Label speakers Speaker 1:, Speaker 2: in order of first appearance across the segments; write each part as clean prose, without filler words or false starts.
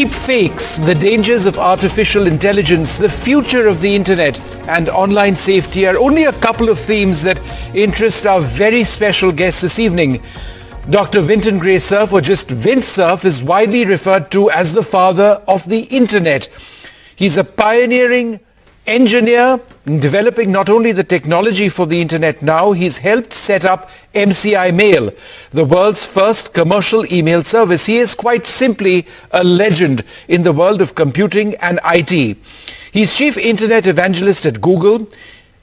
Speaker 1: Deepfakes, the dangers of artificial intelligence, the future of the internet, and online safety are only a couple of themes that interest our very special guest this evening. Dr. Vint Cerf, or just Vint Cerf, is widely referred to as the father of the internet. He's a pioneering engineer in developing not only the technology for the internet now, he's helped set up MCI Mail, the world's first commercial email service. He is quite simply a legend in the world of computing and IT. He's chief internet evangelist at Google.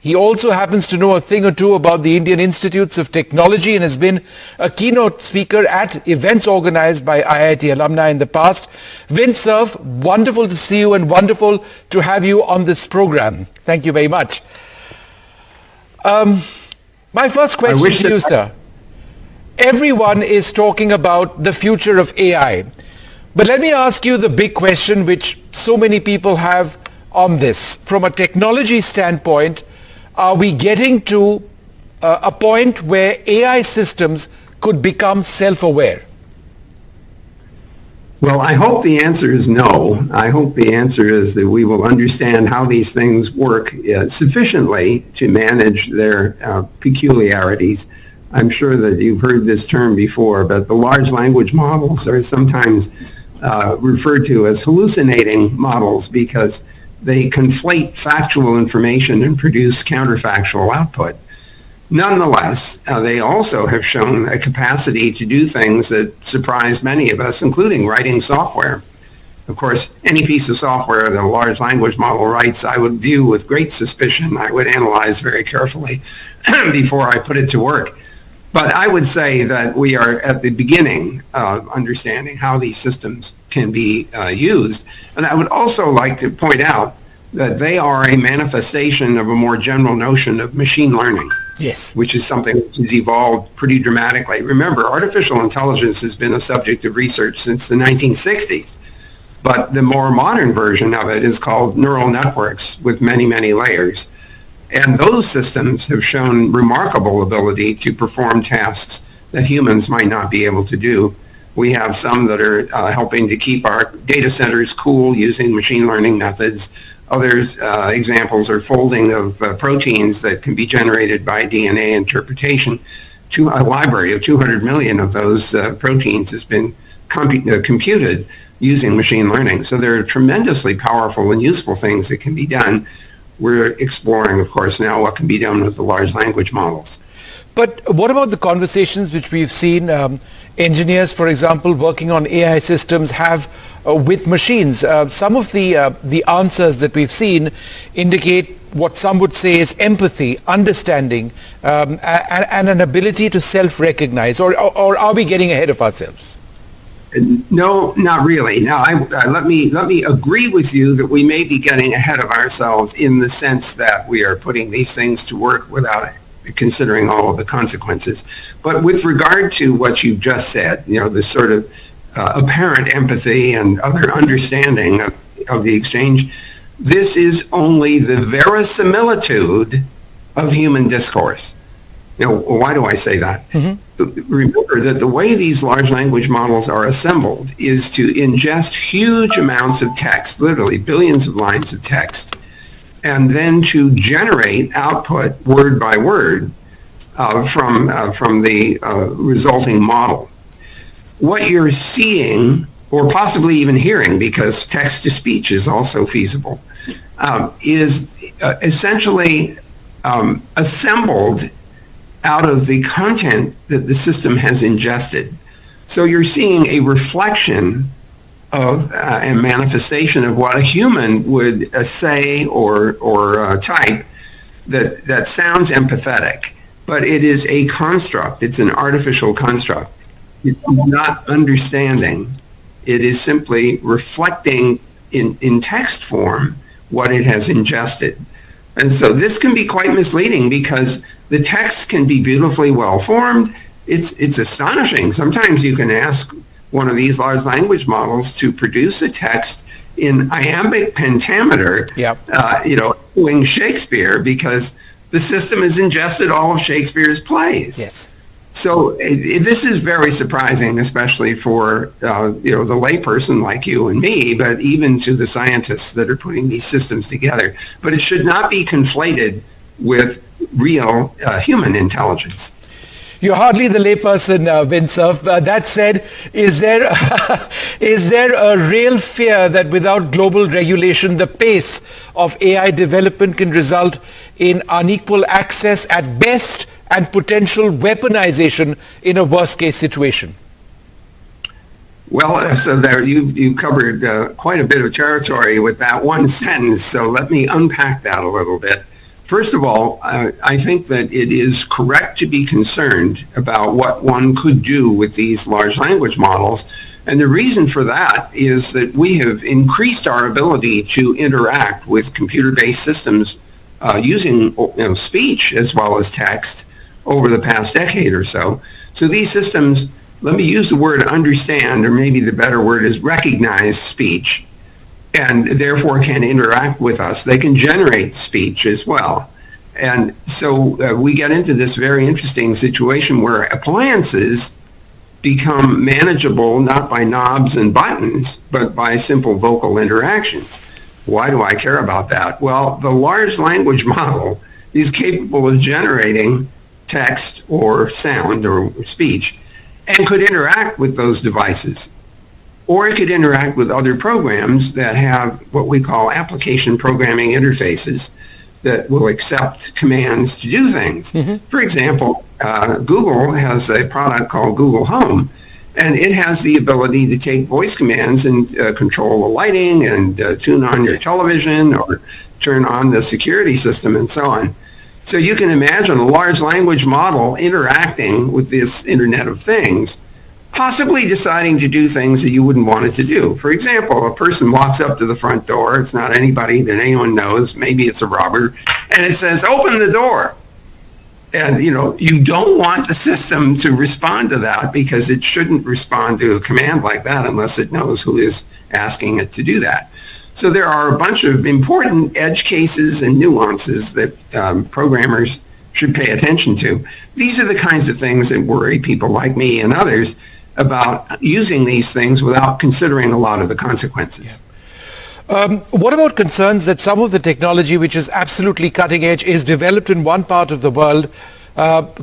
Speaker 1: He also happens to know a thing or two about the Indian Institutes of Technology and has been a keynote speaker at events organized by IIT alumni in the past. Vint Cerf, wonderful to see you and wonderful to have you on this program. Thank you very much. My first question to you, sir. Everyone is talking about the future of AI. But let me ask you the big question which so many people have on this. From a technology standpoint, are we getting to a point where AI systems could become self-aware?
Speaker 2: Well, I hope the answer is no. I hope the answer is that we will understand how these things work sufficiently to manage their peculiarities. I'm sure that you've heard this term before, but the large language models are sometimes referred to as hallucinating models because they conflate factual information and produce counterfactual output. Nonetheless, they also have shown a capacity to do things that surprised many of us, including writing software. Of course, any piece of software that a large language model writes, I would view with great suspicion. I would analyze very carefully before I put it to work. But I would say that we are at the beginning of understanding how these systems can be used. And I would also like to point out that they are a manifestation of a more general notion of machine learning.
Speaker 1: Yes.
Speaker 2: Which is something which has evolved pretty dramatically. Remember, artificial intelligence has been a subject of research since the 1960s. But the more modern version of it is called neural networks with many, many layers. And those systems have shown remarkable ability to perform tasks that humans might not be able to do. We have some that are helping to keep our data centers cool using machine learning methods. Others examples are folding of proteins that can be generated by DNA interpretation. A library of 200 million of those proteins has been computed using machine learning. So there are tremendously powerful and useful things that can be done. We're exploring, of course, now what can be done with the large language models.
Speaker 1: But what about the conversations which we've seen engineers, for example, working on AI systems have with machines? Some of the answers that we've seen indicate what some would say is empathy, understanding, and an ability to self-recognize. Or are we getting ahead of ourselves?
Speaker 2: No, not really. Now, let me agree with you that we may be getting ahead of ourselves in the sense that we are putting these things to work without considering all of the consequences. But with regard to what you just said, this sort of apparent empathy and other understanding of the exchange, this is only the verisimilitude of human discourse. Why do I say that? Mm-hmm. Remember that the way these large language models are assembled is to ingest huge amounts of text, literally billions of lines of text, and then to generate output word by word from the resulting model. What you're seeing, or possibly even hearing, because text-to-speech is also feasible, is essentially assembled out of the content that the system has ingested. So you're seeing a reflection of a manifestation of what a human would say or type that sounds empathetic, but it is a construct. It's an artificial construct. It's not understanding. It is simply reflecting in text form what it has ingested. And so this can be quite misleading because the text can be beautifully well formed. It's astonishing. Sometimes you can ask one of these large language models to produce a text in iambic pentameter, echoing Shakespeare, because the system has ingested all of Shakespeare's plays.
Speaker 1: Yes.
Speaker 2: So this is very surprising, especially for the layperson like you and me, but even to the scientists that are putting these systems together. But it should not be conflated with real human intelligence.
Speaker 1: You're hardly the layperson, Vint Cerf. That said, is there a real fear that without global regulation, the pace of AI development can result in unequal access at best and potential weaponization in a worst-case situation?
Speaker 2: Well, so there you covered quite a bit of territory with that one sentence. So let me unpack that a little bit. First of all, I think that it is correct to be concerned about what one could do with these large language models. And the reason for that is that we have increased our ability to interact with computer-based systems using speech as well as text over the past decade or so. So these systems, let me use the word understand, or maybe the better word is recognize speech, and therefore can interact with us. They can generate speech as well. And so we get into this very interesting situation where appliances become manageable not by knobs and buttons, but by simple vocal interactions. Why do I care about that? Well, the large language model is capable of generating text or sound or speech and could interact with those devices. Or it could interact with other programs that have what we call application programming interfaces that will accept commands to do things. Mm-hmm. For example, Google has a product called Google Home, and it has the ability to take voice commands and control the lighting and tune on your television or turn on the security system and so on. So you can imagine a large language model interacting with this Internet of Things, possibly deciding to do things that you wouldn't want it to do. For example, a person walks up to the front door. It's not anybody that anyone knows. Maybe it's a robber. And it says, open the door. And, you don't want the system to respond to that because it shouldn't respond to a command like that unless it knows who is asking it to do that. So there are a bunch of important edge cases and nuances that programmers should pay attention to. These are the kinds of things that worry people like me and others about using these things without considering a lot of the consequences.
Speaker 1: Yeah. What about concerns that some of the technology, which is absolutely cutting edge, is developed in one part of the world?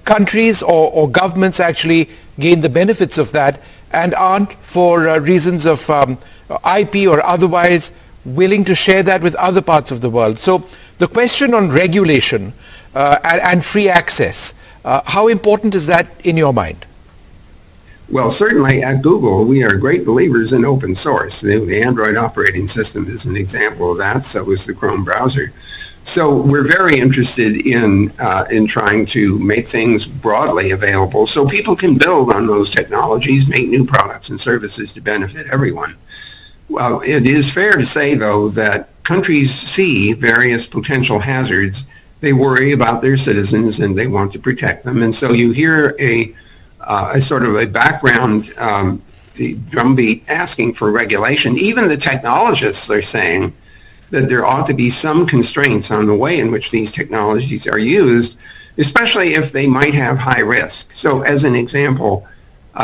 Speaker 1: Countries or governments actually gain the benefits of that and aren't, for reasons of IP or otherwise, willing to share that with other parts of the world. So the question on regulation and free access, how important is that in your mind?
Speaker 2: Well, certainly at Google, we are great believers in open source. The Android operating system is an example of that. So is the Chrome browser. So we're very interested in trying to make things broadly available so people can build on those technologies, make new products and services to benefit everyone. Well, it is fair to say, though, that countries see various potential hazards. They worry about their citizens and they want to protect them. And so you hear a sort of a background drumbeat asking for regulation. Even the technologists are saying that there ought to be some constraints on the way in which these technologies are used, especially if they might have high risk. So as an example,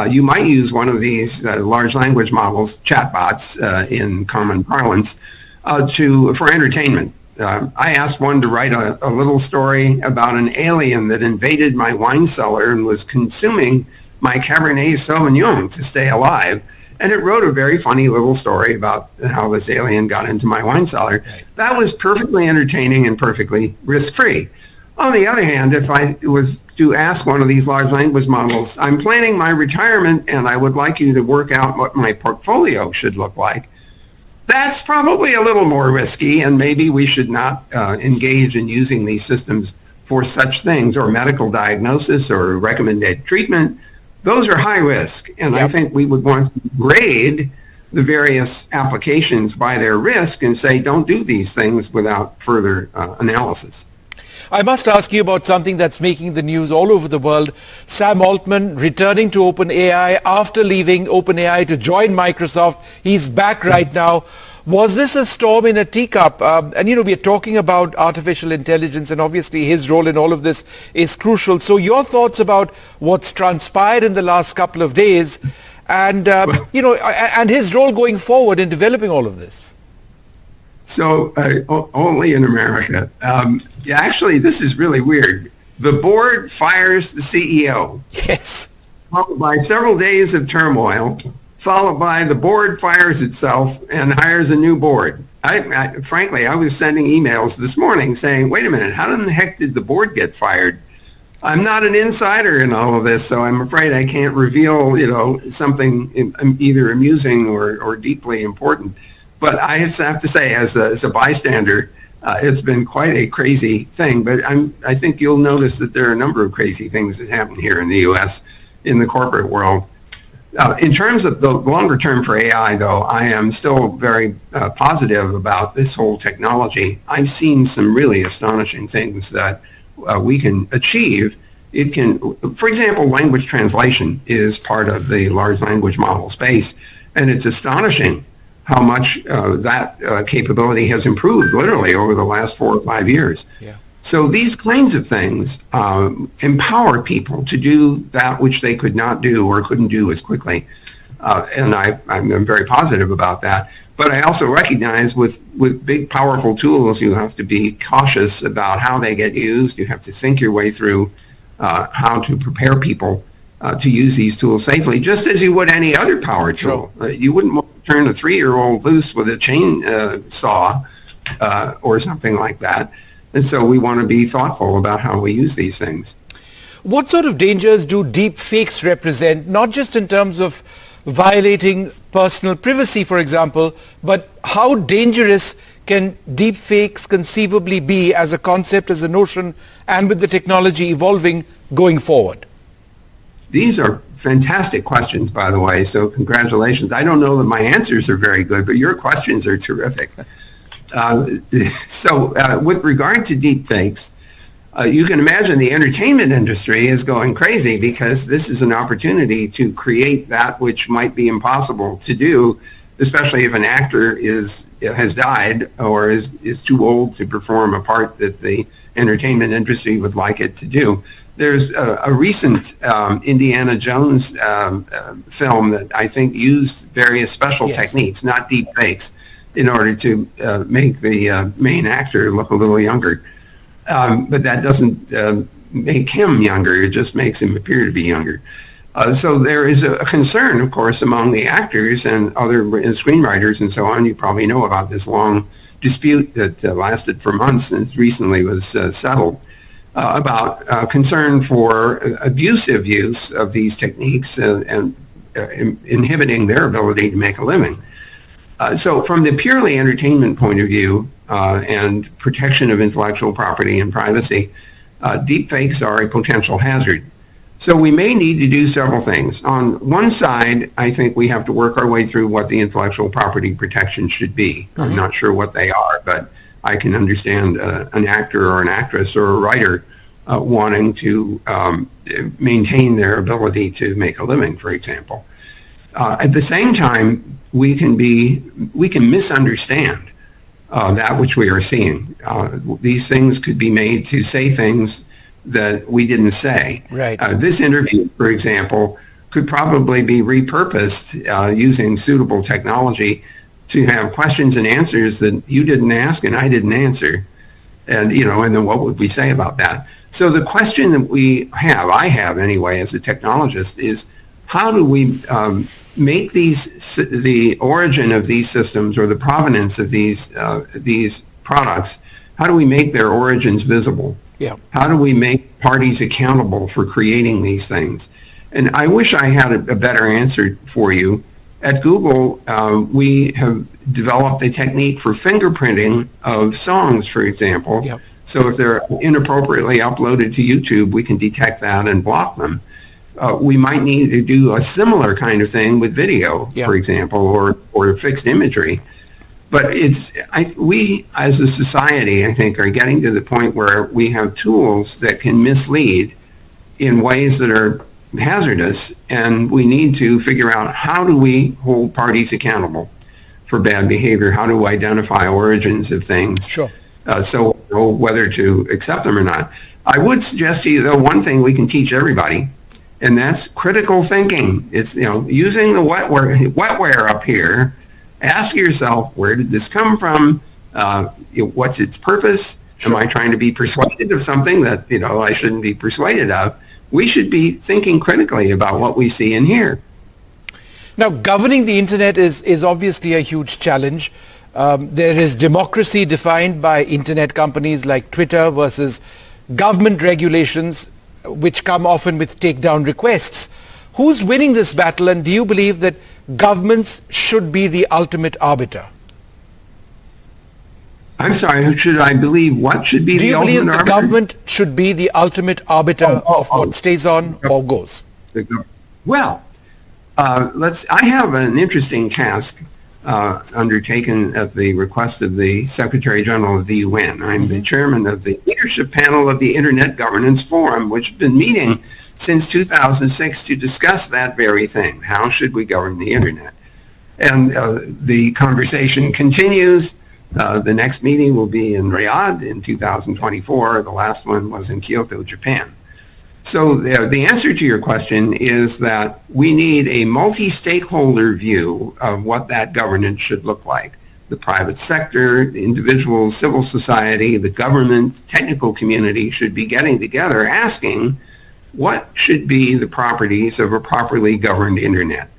Speaker 2: you might use one of these large language models, chatbots in common parlance, for entertainment. I asked one to write a little story about an alien that invaded my wine cellar and was consuming my Cabernet Sauvignon to stay alive. And it wrote a very funny little story about how this alien got into my wine cellar. That was perfectly entertaining and perfectly risk-free. On the other hand, if I was to ask one of these large language models, I'm planning my retirement and I would like you to work out what my portfolio should look like, that's probably a little more risky, and maybe we should not engage in using these systems for such things, or medical diagnosis or recommended treatment. Those are high risk, and I think we would want to grade the various applications by their risk and say, don't do these things without further analysis.
Speaker 1: I must ask you about something that's making the news all over the world. Sam Altman returning to OpenAI after leaving OpenAI to join Microsoft. He's back right now. Was this a storm in a teacup? And we are talking about artificial intelligence, and obviously his role in all of this is crucial. So your thoughts about what's transpired in the last couple of days, and and his role going forward in developing all of this?
Speaker 2: So only in America. Actually, this is really weird. The board fires the CEO.
Speaker 1: Yes.
Speaker 2: Followed by several days of turmoil, followed by the board fires itself and hires a new board. Frankly, I was sending emails this morning saying, wait a minute, how in the heck did the board get fired? I'm not an insider in all of this, so I'm afraid I can't reveal, something either amusing or deeply important. But I have to say, as a bystander, it's been quite a crazy thing. But I think you'll notice that there are a number of crazy things that happen here in the U.S. in the corporate world. In terms of the longer term for AI, though, I am still very positive about this whole technology. I've seen some really astonishing things that we can achieve. It can, for example, language translation is part of the large language model space, and it's astonishing how much that capability has improved literally over the last 4 or 5 years.
Speaker 1: Yeah.
Speaker 2: So these kinds of things empower people to do that which they could not do or couldn't do as quickly. And I'm very positive about that. But I also recognize with big, powerful tools, you have to be cautious about how they get used. You have to think your way through how to prepare people to use these tools safely, just as you would any other power tool.
Speaker 1: Sure.
Speaker 2: You wouldn't want to turn a 3-year-old loose with a chainsaw or something like that. And so we want to be thoughtful about how we use these things.
Speaker 1: What sort of dangers do deep fakes represent, not just in terms of violating personal privacy, for example, but how dangerous can deep fakes conceivably be as a concept, as a notion, and with the technology evolving going forward?
Speaker 2: These are fantastic questions, by the way, so congratulations. I don't know that my answers are very good, but your questions are terrific. With regard to deep fakes, you can imagine the entertainment industry is going crazy because this is an opportunity to create that which might be impossible to do, especially if an actor has died or is too old to perform a part that the entertainment industry would like it to do. There's a recent Indiana Jones film that I think used various special techniques, not deep fakes, in order to make the main actor look a little younger. But that doesn't make him younger, it just makes him appear to be younger. So there is a concern, of course, among the actors and other screenwriters and so on. You probably know about this long dispute that lasted for months and recently was settled about concern for abusive use of these techniques and inhibiting their ability to make a living. So from the purely entertainment point of view and protection of intellectual property and privacy, deepfakes are a potential hazard. So we may need to do several things. On one side, I think we have to work our way through what the intellectual property protection should be. Mm-hmm. I'm not sure what they are, but I can understand an actor or an actress or a writer wanting to maintain their ability to make a living, for example. At the same time, we can misunderstand that which we are seeing. These things could be made to say things that we didn't say.
Speaker 1: Right.
Speaker 2: This interview, for example, could probably be repurposed using suitable technology to have questions and answers that you didn't ask and I didn't answer. And then what would we say about that? So the question that I have anyway, as a technologist, is how do we make the origin of these systems or the provenance of these products, how do we make their origins visible?
Speaker 1: Yeah.
Speaker 2: How do we make parties accountable for creating these things? And I wish I had a better answer for you. At Google, we have developed a technique for fingerprinting of songs, for example.
Speaker 1: Yep.
Speaker 2: So if they're inappropriately uploaded to YouTube, we can detect that and block them. We might need to do a similar kind of thing with video, for example, or fixed imagery. But we as a society, I think, are getting to the point where we have tools that can mislead in ways that are hazardous, and we need to figure out how do we hold parties accountable for bad behavior, how to identify origins of things.
Speaker 1: Sure.
Speaker 2: So know whether to accept them or not. I would suggest to you, though, one thing we can teach everybody, and that's critical thinking. It's, using the wetware up here. Ask yourself, where did this come from? What's its purpose? Sure. Am I trying to be persuaded of something that, I shouldn't be persuaded of? We should be thinking critically about what we see and hear.
Speaker 1: Now, governing the internet is obviously a huge challenge. There is democracy defined by internet companies like Twitter versus government regulations, which come often with takedown requests. Who's winning this battle, and do you believe that governments should be the ultimate arbiter?
Speaker 2: I'm sorry, should I believe what should be the ultimate arbiter? Do you believe the
Speaker 1: government should be the ultimate arbiter of what stays on or goes?
Speaker 2: Well, I have an interesting task undertaken at the request of the Secretary General of the UN. I'm the chairman of the leadership panel of the Internet Governance Forum, which has been meeting since 2006 to discuss that very thing. How should we govern the internet? And the conversation continues. The next meeting will be in Riyadh in 2024. The last one was in Kyoto, Japan. So the answer to your question is that we need a multi-stakeholder view of what that governance should look like. The private sector, the individuals, civil society, the government, technical community should be getting together asking what should be the properties of a properly governed internet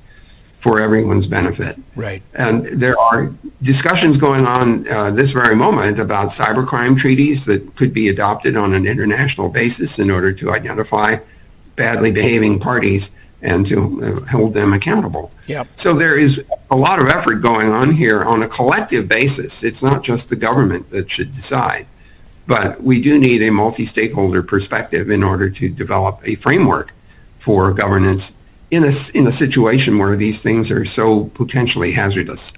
Speaker 2: for everyone's benefit.
Speaker 1: Right.
Speaker 2: And there are discussions going on this very moment about cybercrime treaties that could be adopted on an international basis in order to identify badly behaving parties and to hold them accountable.
Speaker 1: Yep.
Speaker 2: So there is a lot of effort going on here on a collective basis. It's not just the government that should decide, but we do need a multi-stakeholder perspective in order to develop a framework for governance in a situation where these things are so potentially hazardous.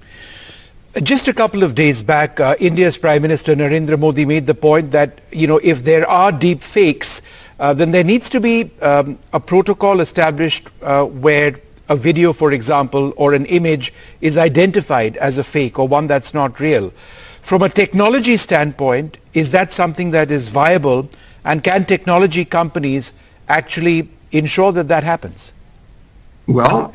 Speaker 1: Just a couple of days back, India's Prime Minister Narendra Modi made the point that, if there are deep fakes, then there needs to be a protocol established where a video, for example, or an image is identified as a fake or one that's not real. From a technology standpoint, is that something that is viable, and can technology companies actually ensure that that happens?
Speaker 2: Well,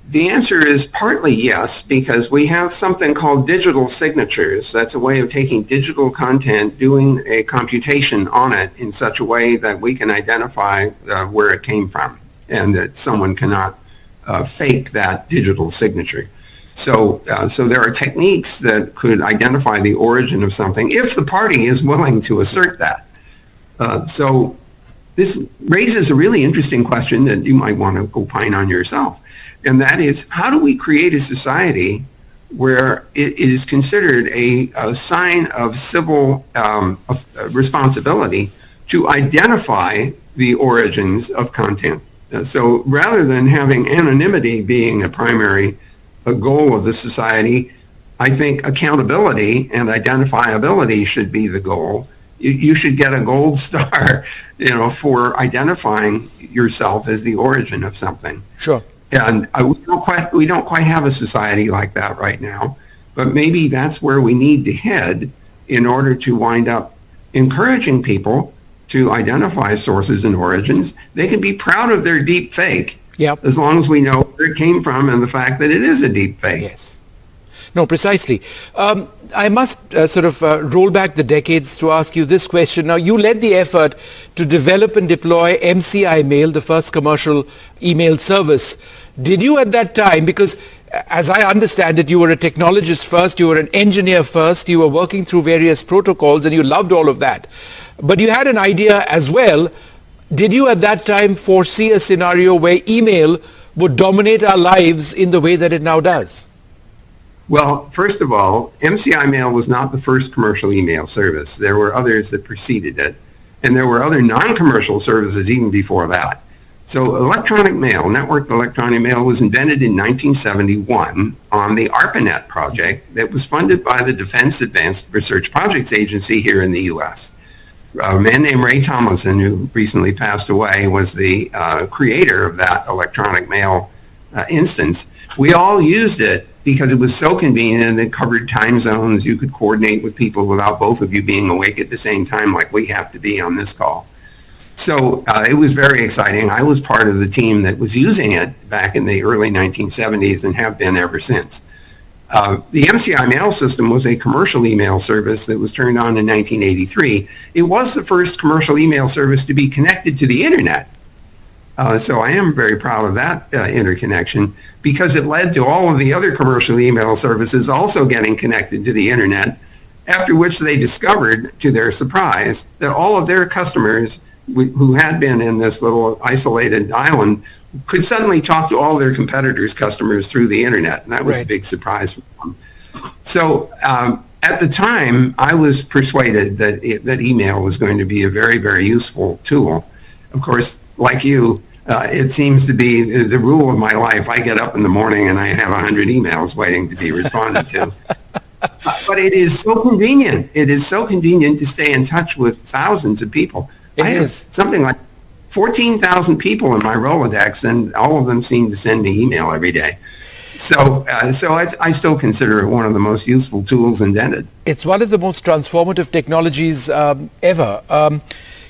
Speaker 2: the answer is partly yes, because we have something called digital signatures. That's a way of taking digital content, doing a computation on it in such a way that we can identify where it came from, and that someone cannot fake that digital signature. So there are techniques that could identify the origin of something if the party is willing to assert that. So this raises a really interesting question that you might want to opine on yourself, and that is, how do we create a society where it is considered a sign of civil responsibility to identify the origins of content? So rather than having anonymity being a primary goal of the society, I think accountability and identifiability should be the goal. You should get a gold star, for identifying yourself as the origin of something.
Speaker 1: Sure.
Speaker 2: And we don't quite have a society like that right now, but maybe that's where we need to head in order to wind up encouraging people to identify sources and origins. They can be proud of their deep fake,
Speaker 1: yep,
Speaker 2: as long as we know where it came from and the fact that it is a deep fake.
Speaker 1: Yes. No, precisely. I must roll back the decades to ask you this question. Now, you led the effort to develop and deploy MCI Mail, the first commercial email service. Did you at that time, because as I understand it, you were a technologist first, you were an engineer first, you were working through various protocols, and you loved all of that. But you had an idea as well. Did you at that time foresee a scenario where email would dominate our lives in the way that it now does?
Speaker 2: Well, first of all, MCI Mail was not the first commercial email service. There were others that preceded it, and there were other non-commercial services even before that. So electronic mail, networked electronic mail, was invented in 1971 on the ARPANET project that was funded by the Defense Advanced Research Projects Agency here in the U.S. A man named Ray Tomlinson, who recently passed away, was the creator of that electronic mail instance. We all used it because it was so convenient and it covered time zones. You could coordinate with people without both of you being awake at the same time like we have to be on this call. So it was very exciting. I was part of the team that was using it back in the early 1970s and have been ever since. The MCI mail system was a commercial email service that was turned on in 1983. It was the first commercial email service to be connected to the internet. So I am very proud of that interconnection, because it led to all of the other commercial email services also getting connected to the internet, after which they discovered, to their surprise, that all of their customers who had been in this little isolated island could suddenly talk to all their competitors' customers through the internet. And that was a big surprise for them. So at the time, I was persuaded that email was going to be a very, very useful tool. Of course, like you, it seems to be the rule of my life. I get up in the morning and I have 100 emails waiting to be responded to. But it is so convenient. It is so convenient to stay in touch with thousands of people. I have something like 14,000 people in my Rolodex, and all of them seem to send me email every day. So I still consider it one of the most useful tools invented.
Speaker 1: It's one of the most transformative technologies ever.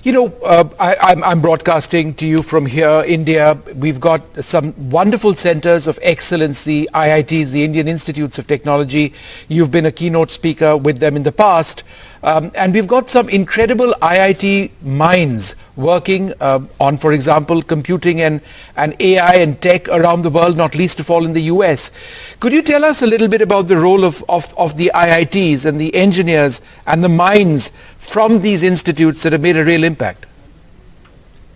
Speaker 1: I'm broadcasting to you from here, India. We've got some wonderful centers of excellence, the IITs, the Indian Institutes of Technology. You've been a keynote speaker with them in the past. And we've got some incredible IIT minds working on, for example, computing and AI and tech around the world, not least of all in the US. Could you tell us a little bit about the role of the IITs and the engineers and the minds from these institutes that have made a real impact?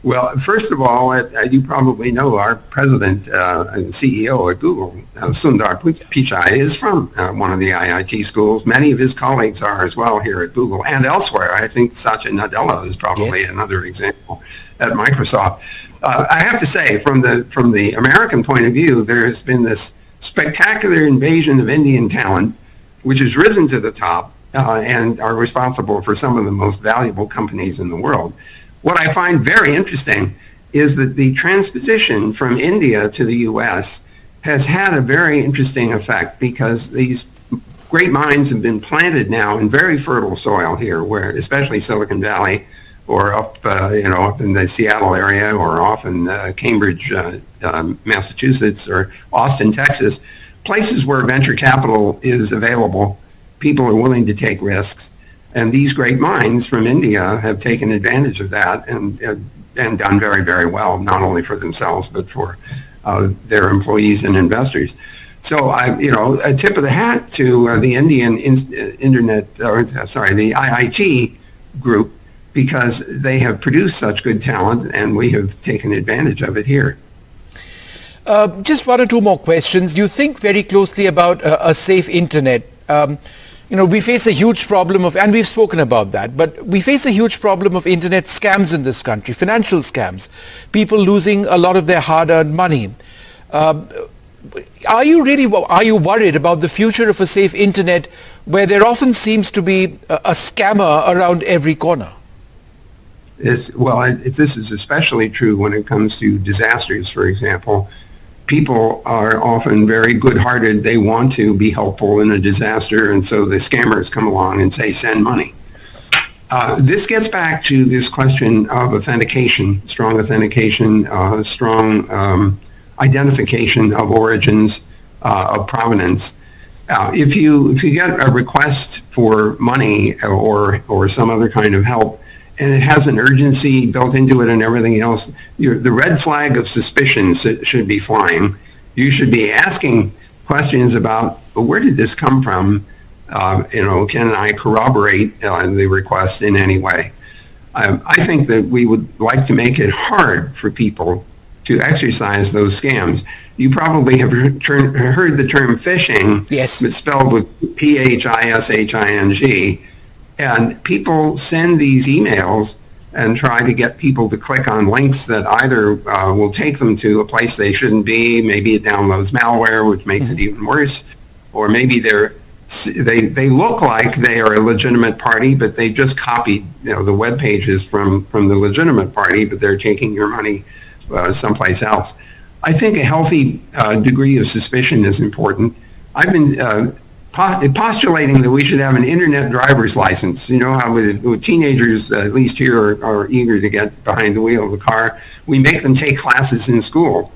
Speaker 2: Well, first of all, you probably know our president and CEO at Google, Sundar Pichai, is from one of the IIT schools. Many of his colleagues are as well here at Google and elsewhere. I think Satya Nadella is probably another example at Microsoft. I have to say, from the American point of view, there has been this spectacular invasion of Indian talent, which has risen to the top and are responsible for some of the most valuable companies in the world. What I find very interesting is that the transposition from India to the U.S. has had a very interesting effect, because these great minds have been planted now in very fertile soil here, where especially Silicon Valley, or up in the Seattle area, or off in Cambridge, Massachusetts, or Austin, Texas, places where venture capital is available. People are willing to take risks. And these great minds from India have taken advantage of that and done very, very well, not only for themselves, but for their employees and investors. So, a tip of the hat to the Indian the IIT group, because they have produced such good talent, and we have taken advantage of it here.
Speaker 1: Just one or two more questions. You think very closely about a safe internet. We face a huge problem and we've spoken about that, but we face a huge problem of internet scams in this country, financial scams, people losing a lot of their hard-earned money. Are you worried about the future of a safe internet, where there often seems to be a scammer around every corner?
Speaker 2: This is especially true when it comes to disasters, for example. People are often very good-hearted. They want to be helpful in a disaster, and so the scammers come along and say, send money. This gets back to this question of authentication, strong authentication, strong identification of origins, of provenance. If you get a request for money or some other kind of help, and it has an urgency built into it and everything else, the red flag of suspicion should be flying. You should be asking questions about, well, where did this come from? Can I corroborate the request in any way? I think that we would like to make it hard for people to exercise those scams. You probably have heard the term phishing.
Speaker 1: Yes.
Speaker 2: It's spelled with PHISHING. And people send these emails and try to get people to click on links that either will take them to a place they shouldn't be. Maybe it downloads malware, which makes it even worse. Or maybe they look like they are a legitimate party, but they just copied the web pages from the legitimate party, but they're taking your money someplace else. I think a healthy degree of suspicion is important. I've been postulating that we should have an internet driver's license. You know how with teenagers, at least here, are eager to get behind the wheel of the car. We make them take classes in school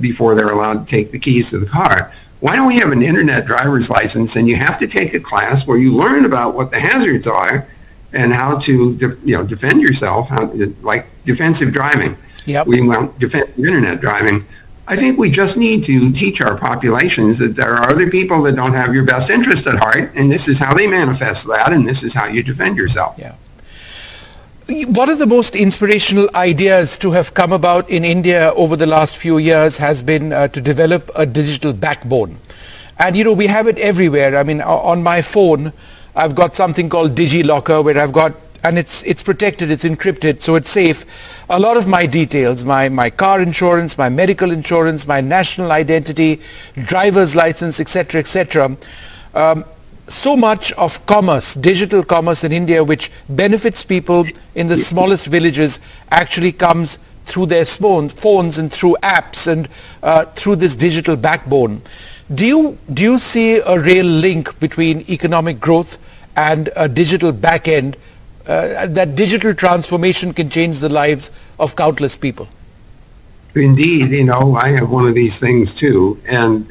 Speaker 2: before they're allowed to take the keys to the car. Why don't we have an internet driver's license, and you have to take a class where you learn about what the hazards are and how to defend yourself, like defensive driving.
Speaker 1: Yep.
Speaker 2: We want defensive internet driving. I think we just need to teach our populations that there are other people that don't have your best interest at heart, and this is how they manifest that, and this is how you defend yourself.
Speaker 1: Yeah. One of the most inspirational ideas to have come about in India over the last few years has been to develop a digital backbone. And, we have it everywhere. I mean, on my phone, I've got something called DigiLocker where I've got, and it's protected, it's encrypted, so it's safe. A lot of my details, my car insurance, my medical insurance, my national identity, driver's license, etc., etc. So much of commerce, digital commerce in India, which benefits people in the smallest villages, actually comes through their phones and through apps and through this digital backbone. Do you see a real link between economic growth and a digital back end, that digital transformation can change the lives of countless people?
Speaker 2: Indeed, I have one of these things too, and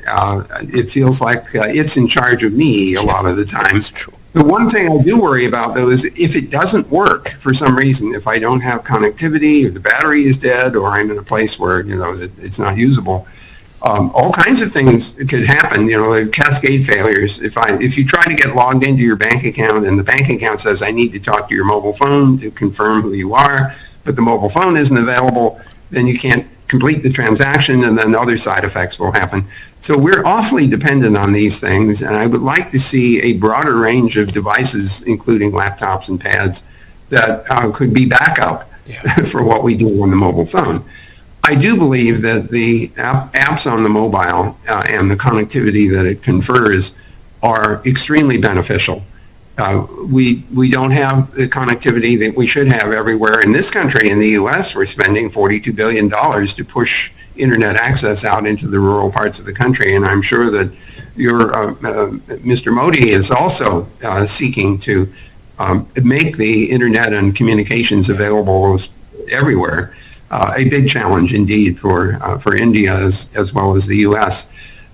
Speaker 2: it feels like it's in charge of me a lot of the time.
Speaker 1: That's true.
Speaker 2: The one thing I do worry about, though, is if it doesn't work for some reason, if I don't have connectivity, or the battery is dead, or I'm in a place where, it's not usable, all kinds of things could happen, cascade failures. If you try to get logged into your bank account and the bank account says, I need to talk to your mobile phone to confirm who you are, but the mobile phone isn't available, then you can't complete the transaction, and then other side effects will happen. So we're awfully dependent on these things, and I would like to see a broader range of devices, including laptops and pads, that could be backup for what we do on the mobile phone. I do believe that the apps on the mobile and the connectivity that it confers are extremely beneficial. We don't have the connectivity that we should have everywhere. In this country, in the U.S., we're spending $42 billion to push internet access out into the rural parts of the country, and I'm sure that Mr. Modi is also seeking to make the internet and communications available everywhere. A big challenge indeed for India as well as the U.S.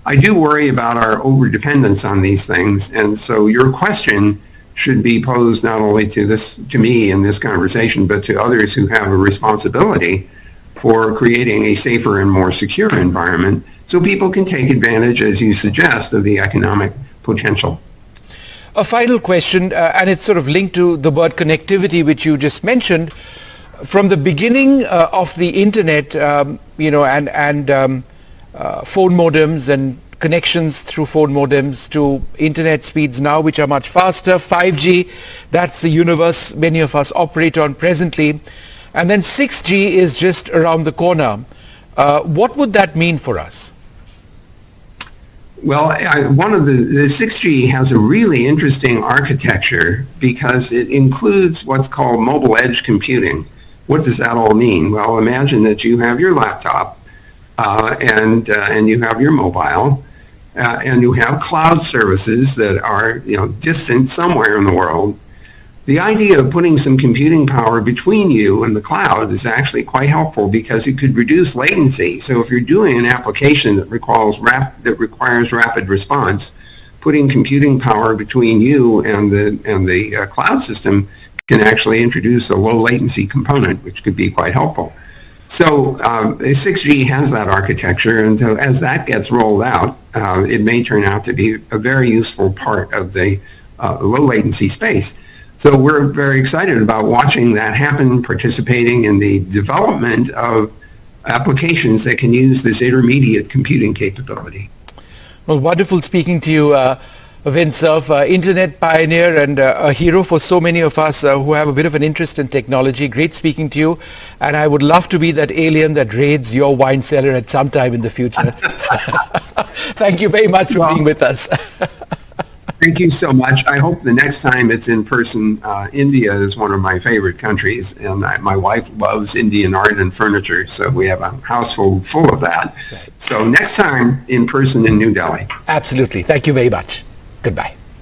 Speaker 2: I do worry about our overdependence on these things, and so your question should be posed not only to me in this conversation, but to others who have a responsibility for creating a safer and more secure environment so people can take advantage, as you suggest, of the economic potential.
Speaker 1: A final question, and it's sort of linked to the word connectivity, which you just mentioned. From the beginning of the internet, and phone modems and connections through phone modems to internet speeds now, which are much faster, 5G, that's the universe many of us operate on presently. And then 6G is just around the corner. What would that mean for us?
Speaker 2: Well, one of the 6G has a really interesting architecture because it includes what's called mobile edge computing. What does that all mean? Well, imagine that you have your laptop and you have your mobile and you have cloud services that are distant somewhere in the world. The idea of putting some computing power between you and the cloud is actually quite helpful because it could reduce latency. So if you're doing an application that requires rapid response, putting computing power between you and the cloud system can actually introduce a low latency component, which could be quite helpful. So 6G has that architecture, and so as that gets rolled out, it may turn out to be a very useful part of the low latency space. So we're very excited about watching that happen, participating in the development of applications that can use this intermediate computing capability.
Speaker 1: Well, wonderful speaking to you, Vint Cerf, internet pioneer and a hero for so many of us who have a bit of an interest in technology. Great speaking to you, and I would love to be that alien that raids your wine cellar at some time in the future. Thank you very much for being with us.
Speaker 2: Thank you so much. I hope the next time it's in person. India is one of my favorite countries, and my wife loves Indian art and furniture, so we have a household full of that. So next time in person in New Delhi.
Speaker 1: Absolutely. Thank you very much. Goodbye.